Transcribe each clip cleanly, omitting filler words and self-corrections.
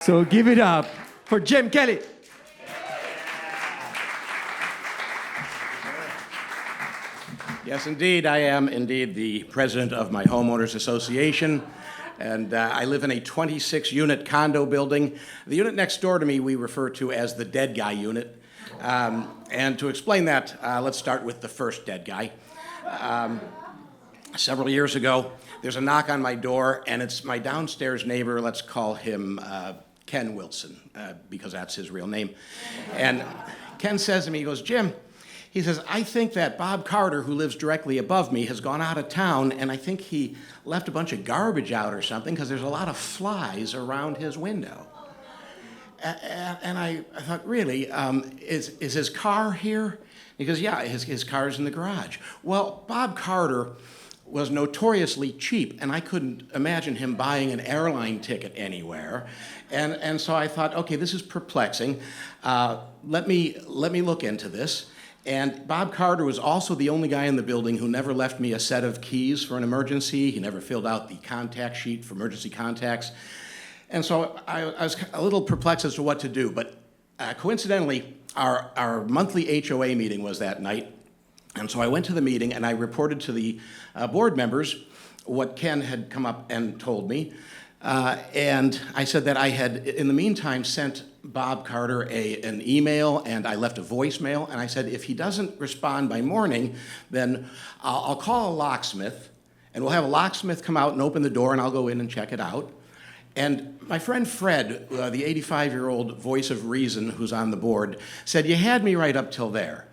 So give it up for Jim Kelly. Yes, indeed. I am indeed the president of my homeowners association, and I live in a 26-unit condo building. The unit next door to me we refer to as the dead guy unit. And to explain that, let's start with the first dead guy. Several years ago, there's a knock on my door, and it's my downstairs neighbor. Let's call him Ken Wilson, because that's his real name. And Ken says to me, he goes, "Jim," he says, "I think that Bob Carter, who lives directly above me, has gone out of town, and I think he left a bunch of garbage out or something because there's a lot of flies around his window." And I thought, really, is his car here? He goes, "Yeah, his car's in the garage." Well, Bob Carter was notoriously cheap, and I couldn't imagine him buying an airline ticket anywhere. And so I thought, okay, this is perplexing. Let me look into this. And Bob Carter was also the only guy in the building who never left me a set of keys for an emergency. He never filled out the contact sheet for emergency contacts. And so I was a little perplexed as to what to do. But coincidentally, our monthly HOA meeting was that night. And so I went to the meeting and I reported to the board members what Ken had come up and told me. And I said that I had, in the meantime, sent Bob Carter an email, and I left a voicemail. And I said, if he doesn't respond by morning, then I'll call a locksmith, and we'll have a locksmith come out and open the door, and I'll go in and check it out. And my friend Fred, the 85-year-old voice of reason who's on the board, said, "You had me right up till there."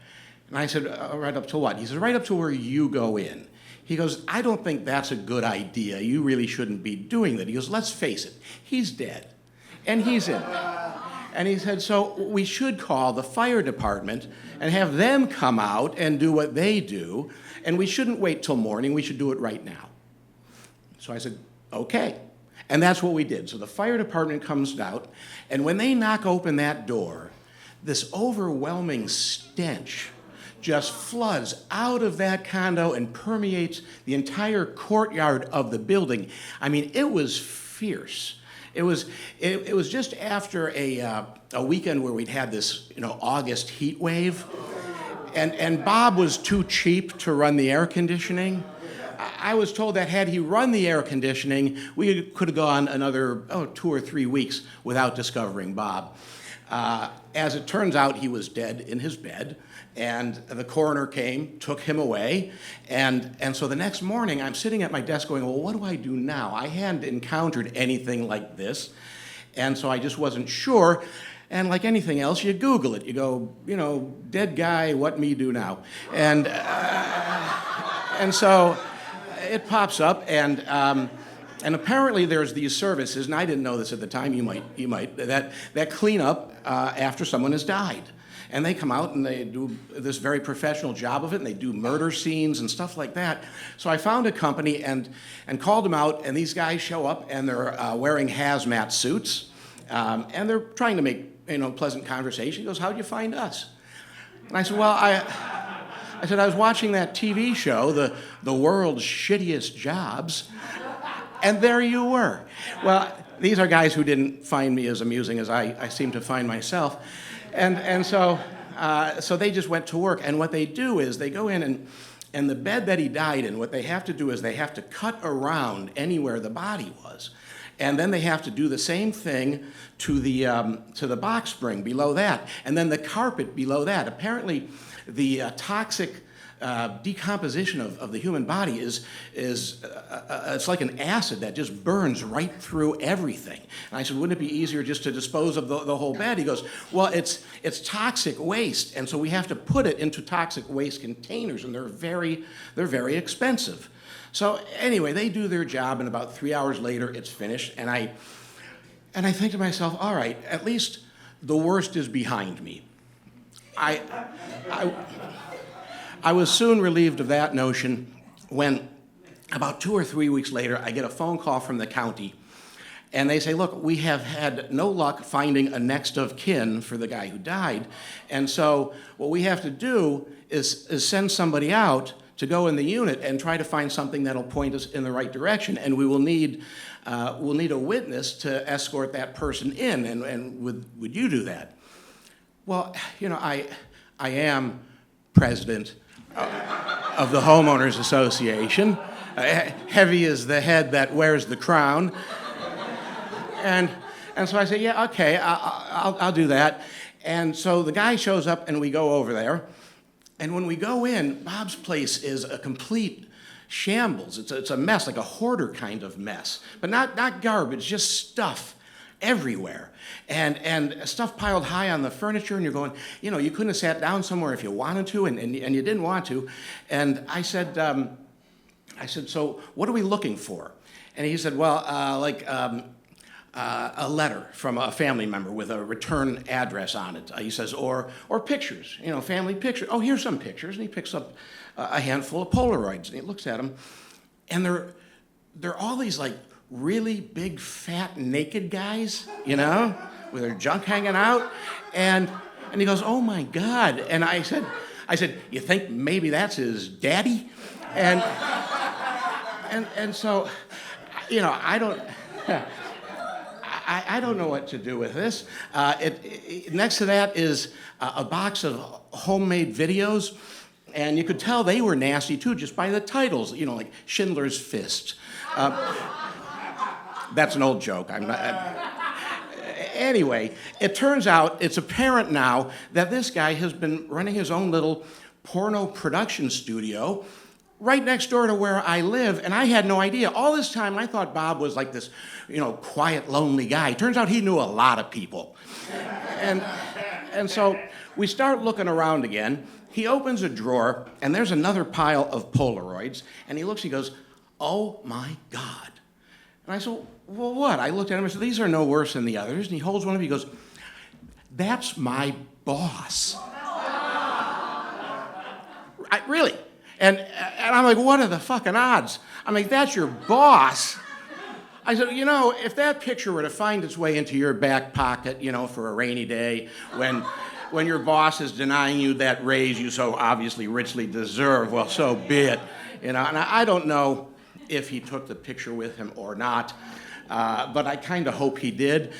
And I said, "Right up till what?" He said, "Right up to where you go in." He goes, "I don't think that's a good idea. You really shouldn't be doing that." He goes, "Let's face it, he's dead, and he's in there." And he said, "So we should call the fire department and have them come out and do what they do, and we shouldn't wait till morning. We should do it right now." So I said, "Okay." And that's what we did. So the fire department comes out, and when they knock open that door, this overwhelming stench just floods out of that condo and permeates the entire courtyard of the building. I mean, it was fierce. It was just after a weekend where we'd had this, August heat wave, and Bob was too cheap to run the air conditioning. I was told that had he run the air conditioning, we could have gone another 2 or 3 weeks without discovering Bob. As it turns out, he was dead in his bed, and the coroner came, took him away, and so the next morning I'm sitting at my desk going, well, what do I do now? I hadn't encountered anything like this, and so I just wasn't sure. And like anything else, you Google it. You go, dead guy, what me do now? And so it pops up, and apparently there's these services, and I didn't know this at the time, you might, that clean up after someone has died. And they come out and they do this very professional job of it, and they do murder scenes and stuff like that. So I found a company and called them out, and these guys show up, and they're wearing hazmat suits, and they're trying to make pleasant conversation. He goes, "How'd you find us?" And I said, "Well, I was watching that TV show, the world's shittiest jobs, and there you were." Well, these are guys who didn't find me as amusing as I seem to find myself. And so they just went to work. And what they do is they go in, and the bed that he died in, what they have to do is they have to cut around anywhere the body was. And then they have to do the same thing to the box spring below that, and then the carpet below that. Apparently, the toxic decomposition of the human body is it's like an acid that just burns right through everything. And I said, wouldn't it be easier just to dispose of the whole bed? He goes, well, it's toxic waste, and so we have to put it into toxic waste containers, and they're very expensive. So anyway, they do their job, and about 3 hours later, it's finished, and I think to myself, all right, at least the worst is behind me. I was soon relieved of that notion when about 2 or 3 weeks later, I get a phone call from the county, and they say, look, we have had no luck finding a next of kin for the guy who died, and so what we have to do is send somebody out to go in the unit and try to find something that'll point us in the right direction, and we will need we'll need a witness to escort that person in, and would you do that? Well, I am president of the Homeowners Association. Heavy is the head that wears the crown. And so I say, yeah, okay, I'll do that. And so the guy shows up and we go over there. And when we go in, Bob's place is a complete shambles. It's a mess, like a hoarder kind of mess. But not garbage, just stuff everywhere. And stuff piled high on the furniture, and you're going, you couldn't have sat down somewhere if you wanted to, and you didn't want to. And I said, so what are we looking for? And he said, well, a letter from a family member with a return address on it. He says, or pictures, family pictures. Oh, here's some pictures. And he picks up a handful of Polaroids, and he looks at them. And they're all these, like, really big, fat, naked guys, with their junk hanging out. And he goes, oh, my God. And I said, you think maybe that's his daddy? And so, I don't... I don't know what to do with this. Next to that is a box of homemade videos, and you could tell they were nasty too just by the titles, like Schindler's Fist. That's an old joke. Anyway, it turns out, it's apparent now that this guy has been running his own little porno production studio right next door to where I live, and I had no idea. All this time, I thought Bob was like this, quiet, lonely guy. Turns out he knew a lot of people. And so we start looking around again. He opens a drawer, and there's another pile of Polaroids, and he looks, he goes, oh my God. And I said, well, what? I looked at him and said, these are no worse than the others. And he holds one up, he goes, that's my boss. Really? And I'm like, what are the fucking odds? I'm like, that's your boss? I said, if that picture were to find its way into your back pocket, for a rainy day, when your boss is denying you that raise you so obviously richly deserve, well, so be it. And I don't know if he took the picture with him or not, but I kind of hope he did.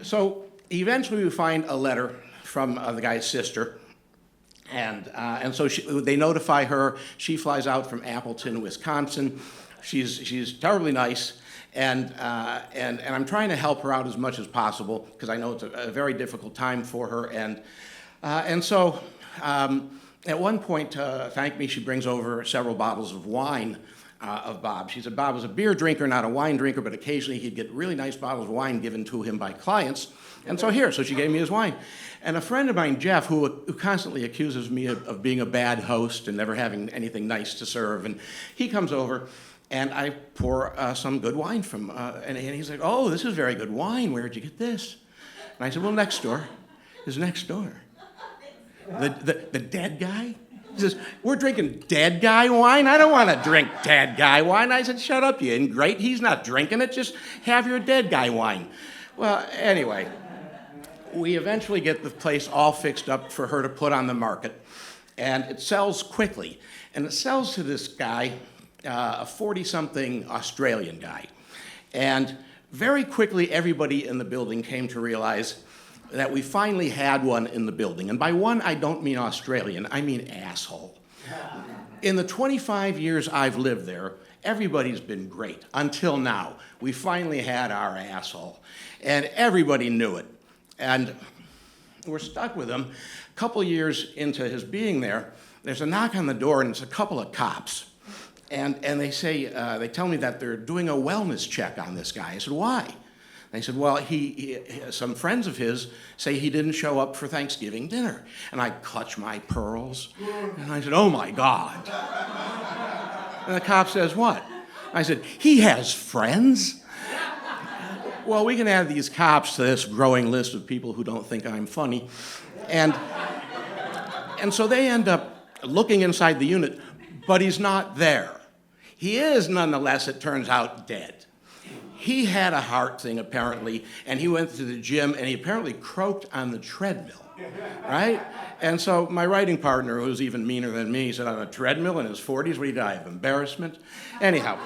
So eventually we find a letter from the guy's sister. And so they notify her. She flies out from Appleton, Wisconsin. She's terribly nice, and I'm trying to help her out as much as possible because I know it's a very difficult time for her. And so at one point, to thank me, she brings over several bottles of wine of Bob. She said Bob was a beer drinker, not a wine drinker, but occasionally he'd get really nice bottles of wine given to him by clients. And so she gave me his wine. And a friend of mine, Jeff, who constantly accuses me of being a bad host and never having anything nice to serve, and he comes over, and I pour some good wine from, and he's like, oh, this is very good wine. Where'd you get this? And I said, well, next door. His next door. The dead guy? He says, we're drinking dead guy wine? I don't want to drink dead guy wine. I said, shut up, you ingrate. He's not drinking it. Just have your dead guy wine. Well, anyway, we eventually get the place all fixed up for her to put on the market, and it sells quickly. And it sells to this guy, a 40-something Australian guy. And very quickly, everybody in the building came to realize that we finally had one in the building. And by one, I don't mean Australian, I mean asshole. In the 25 years I've lived there, everybody's been great, until now. We finally had our asshole, and everybody knew it. And we're stuck with him. A couple years into his being there, there's a knock on the door, and it's a couple of cops. And they tell me that they're doing a wellness check on this guy. I said, why? They said, well, some friends of his say he didn't show up for Thanksgiving dinner. And I clutch my pearls, and I said, oh my God. And the cop says, what? I said, he has friends? Well, we can add these cops to this growing list of people who don't think I'm funny. And so they end up looking inside the unit, but he's not there. He is, nonetheless, it turns out, dead. He had a heart thing, apparently, and he went to the gym, and he apparently croaked on the treadmill, right? And so my writing partner, who's even meaner than me, said, on a treadmill in his 40s, would he die of embarrassment? Anyhow,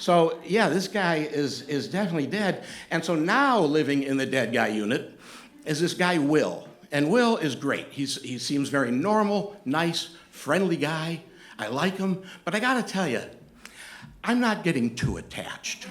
So, yeah, this guy is definitely dead. And so now living in the dead guy unit is this guy, Will. And Will is great. He seems very normal, nice, friendly guy. I like him. But I got to tell you, I'm not getting too attached.